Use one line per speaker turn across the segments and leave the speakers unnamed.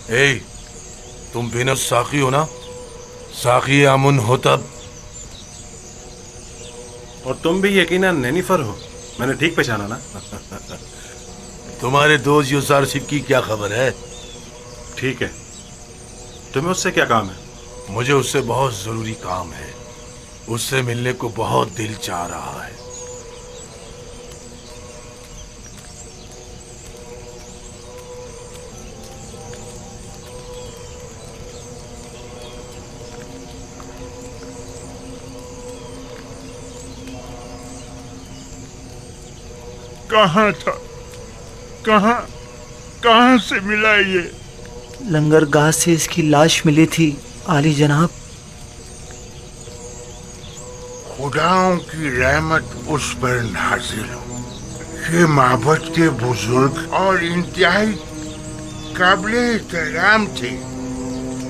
اے تم بینو ساقی ہو نا؟ ساقی امن ہوتب.
اور تم بھی یقیناً نینیفر ہو، میں نے ٹھیک پہچانا نا؟
تمہارے دوست یوزارسیف کی کیا خبر ہے؟
ٹھیک ہے، تمہیں اس سے کیا کام ہے؟
مجھے اس سے بہت ضروری کام ہے. اس سے ملنے کو بہت دل چاہ رہا ہے.
کہاں تھا؟ کہاں سے ملا یہ؟
لنگر گاہ سے اس کی لاش ملی تھی عالی جناب.
خداؤں کی رحمت اس پر نازل ہو. یہ معبد کے بزرگ اور انتہائی قابل احترام تھے.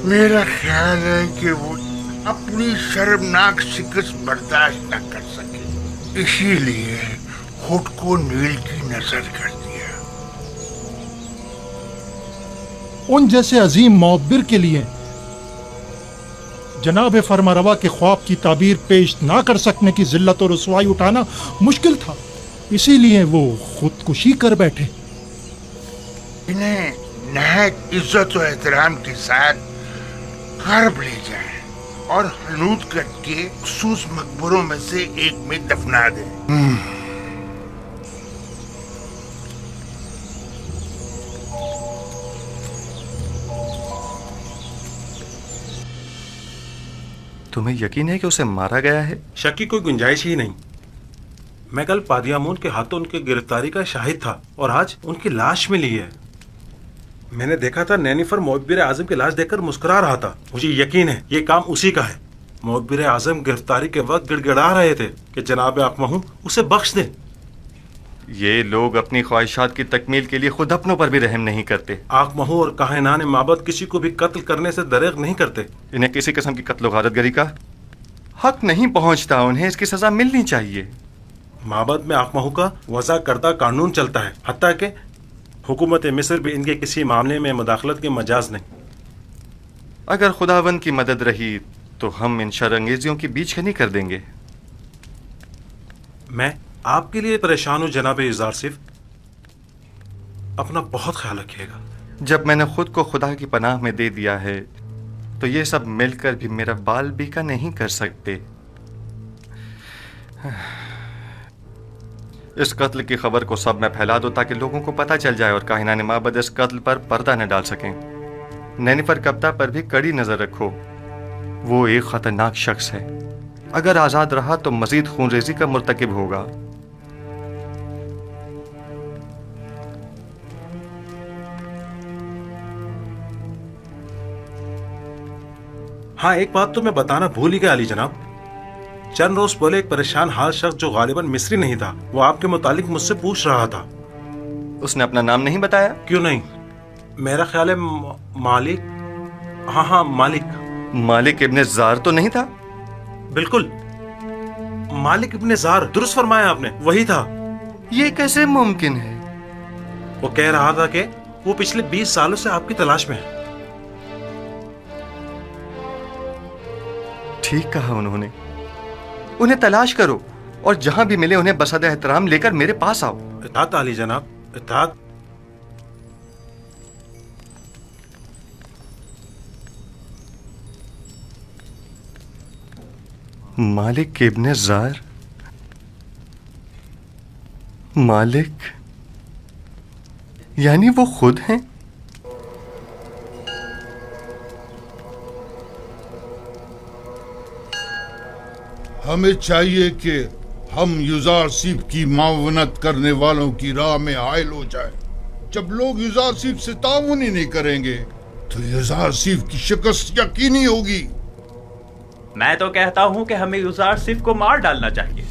میرا خیال ہے کہ وہ اپنی شرمناک شکست برداشت نہ کر سکے، اسی لیے خود کو نیل کی نظر کر دیا.
ان جیسے عظیم معبر کے لیے جناب فرمانروا کے خواب کی تعبیر پیش نہ کر سکنے کی ذلت و رسوائی اٹھانا مشکل تھا، اسی لیے وہ خودکشی کر بیٹھے.
انہیں نہایت عزت و احترام کے ساتھ غرب لے جائیں اور حنوط کر کے خصوص مقبروں میں سے ایک میں دفنا دیں.
تمہیں یقین ہے کہ اسے مارا گیا ہے؟
شک کی کوئی گنجائش ہی نہیں. میں کل پادیامون کے ہاتھوں ان کی گرفتاری کا شاہد تھا اور آج ان کی لاش ملی ہے. میں نے دیکھا تھا نینیفر معبر اعظم کی لاش دیکھ کر مسکرا رہا تھا. مجھے یقین ہے یہ کام اسی کا ہے. معبر اعظم گرفتاری کے وقت گڑ گڑا رہے تھے کہ جناب اقمہو اسے بخش دیں.
یہ لوگ اپنی خواہشات کی تکمیل کے لیے خود اپنوں پر بھی رحم نہیں کرتے.
اقمہو اور کاہنان معبد کسی کو بھی قتل کرنے سے دریغ نہیں کرتے.
انہیں کسی قسم کی قتل و غارت گری کا حق نہیں پہنچتا. انہیں اس کی سزا ملنی چاہیے.
معبد میں اقمہو کا وضع کردہ قانون چلتا ہے، حتیٰ کہ حکومت مصر بھی ان کے کسی معاملے میں مداخلت کے مجاز نہیں.
اگر خداوند کی مدد رہی تو ہم ان شر انگیزیوں کی بیچ کنی کر دیں گے.
میں آپ کے لیے پریشان ہوں جناب یوزارسیف، اپنا بہت خیال رکھیے گا.
جب میں نے خود کو خدا کی پناہ میں دے دیا ہے تو یہ سب مل کر بھی میرا بال بیکا نہیں کر سکتے. اس قتل کی خبر کو سب میں پھیلا دو تاکہ لوگوں کو پتہ چل جائے اور کاہنان معبد اس قتل پر پردہ نہ ڈال سکیں. نینیفر کپتا پر بھی کڑی نظر رکھو. وہ ایک خطرناک شخص ہے. اگر آزاد رہا تو مزید خون ریزی کا مرتکب ہوگا.
ہاں، ایک بات تو میں بتانا بھول ہی گیا علی جناب. چند روز پہلے ایک پریشان حال شخص جو غالباً مصری نہیں تھا، وہ آپ کے متعلق مجھ سے پوچھ رہا تھا.
اس نے اپنا نام نہیں بتایا؟
کیوں نہیں؟ میرا خیال ہے مالک. ہاں مالک.
مالک ابن زار تو نہیں تھا؟
بالکل، مالک ابن زار، درست فرمایا آپ نے، وہی تھا.
یہ کیسے ممکن ہے؟
وہ کہہ رہا تھا کہ وہ پچھلے 20 سالوں سے آپ کی تلاش میں ہے.
ٹھیک کہا انہوں نے. انہیں تلاش کرو اور جہاں بھی ملے انہیں بسادہ احترام لے کر میرے پاس آؤ.
اطاعت علی جناب، اطاعت.
مالک ابن زار؟ مالک یعنی وہ خود ہیں؟
ہمیں چاہیے کہ ہم یوزارسیف کی معاونت کرنے والوں کی راہ میں حائل ہو جائیں. جب لوگ یوزارسیف سے تعاون ہی نہیں کریں گے تو یوزارسیف کی شکست یقینی ہوگی.
میں تو کہتا ہوں کہ ہمیں یوزارسیف کو مار ڈالنا چاہیے.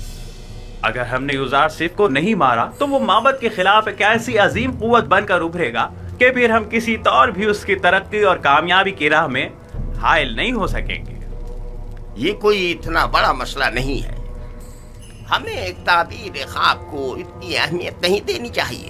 اگر ہم نے یوزارسیف کو نہیں مارا تو وہ معبد کے خلاف ایک ایسی عظیم قوت بن کر ابھرے گا کہ پھر ہم کسی طور بھی اس کی ترقی اور کامیابی کی راہ میں حائل نہیں ہو سکیں گے.
یہ کوئی اتنا بڑا مسئلہ نہیں ہے. ہمیں ایک تعبیر خواب کو اتنی اہمیت نہیں دینی چاہیے.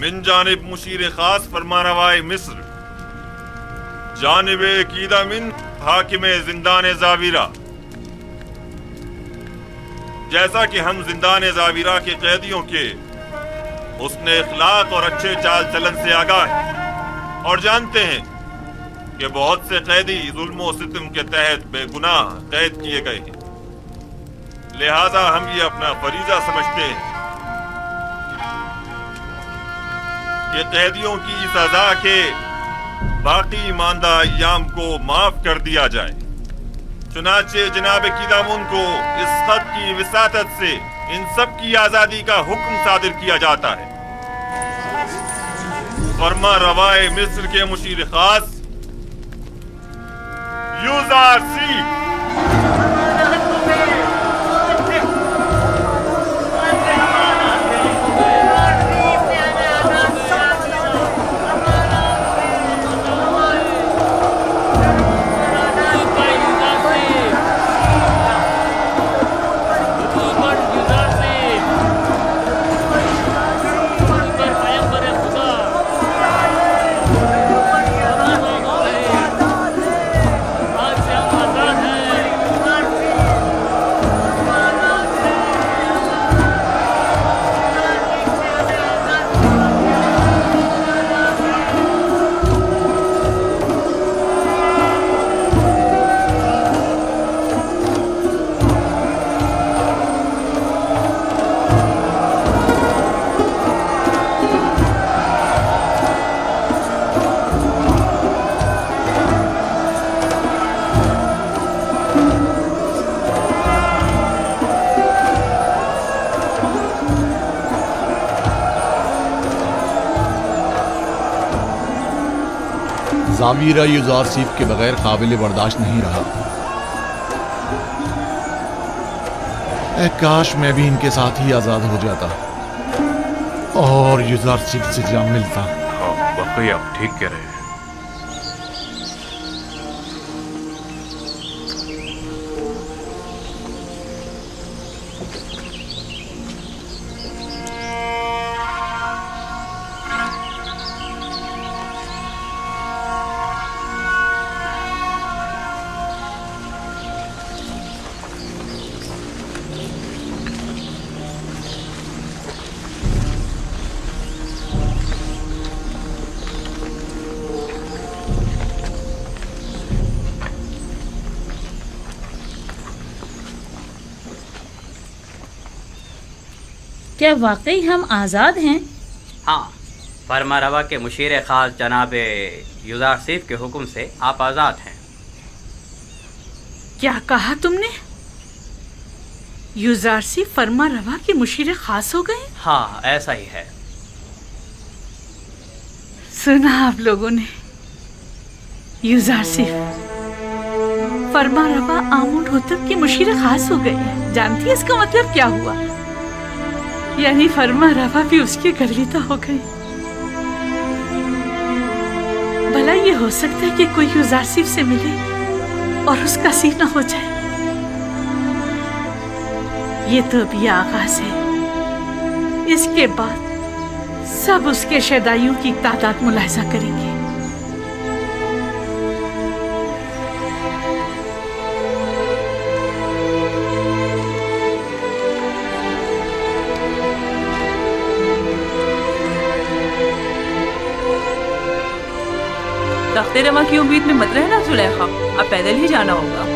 من جانب مشیر خاص فرمانروائے مصر، جانب عقیدہ من حاکم زندان زاویرہ، جیسا کہ ہم زندان زاویرہ کے قیدیوں کے حسن اخلاق اور اچھے چال چلن سے آگاہ ہیں اور جانتے ہیں کہ بہت سے قیدی ظلم و ستم کے تحت بے گناہ قید کیے گئے ہیں، لہذا ہم یہ اپنا فریضہ سمجھتے ہیں کہ قیدیوں کی سزا کے باقی ماندہ ایام کو معاف کر دیا جائے۔ چنانچہ جناب قیدامون کو اس خط کی وساطت سے ان سب کی آزادی کا حکم صادر کیا جاتا ہے۔ فرما روائے مصر کے مشیر خاص یوزار سیف۔
زاویرہ یوزار سیف کے بغیر قابل برداشت نہیں رہا۔ اے کاش میں بھی ان کے ساتھ ہی آزاد ہو جاتا اور یوزار سیف سے جا ملتا۔
واقعی آپ ٹھیک کہہ رہے ہیں۔
کیا واقعی ہم آزاد ہیں؟
ہاں، فرما روا کے مشیر خاص جناب یوزار سیف کے حکم سے آپ آزاد ہیں۔
کیا کہا تم نے؟ یوزار سیف فرما روا کے مشیر خاص ہو گئے؟
ہاں، ایسا ہی ہے۔
سنا آپ لوگوں نے، یوزار سیف فرما روا آمون ہوتب کے مشیر خاص ہو گئے۔ جانتی ہے اس کا مطلب کیا ہوا؟ یعنی فرما روا بھی اس کی گرویدہ ہو گئی۔ بھلا یہ ہو سکتا ہے کہ کوئی یوزار سیف سے ملے اور اس کا سینہ ہو جائے؟ یہ تو ابھی آغاز ہے، اس کے بعد سب اس کے شیدائیوں کی تعداد ملاحظہ کریں گے۔ تخت روا کی امید میں مت رہنا زلیخا، اب پیدل ہی جانا ہوگا۔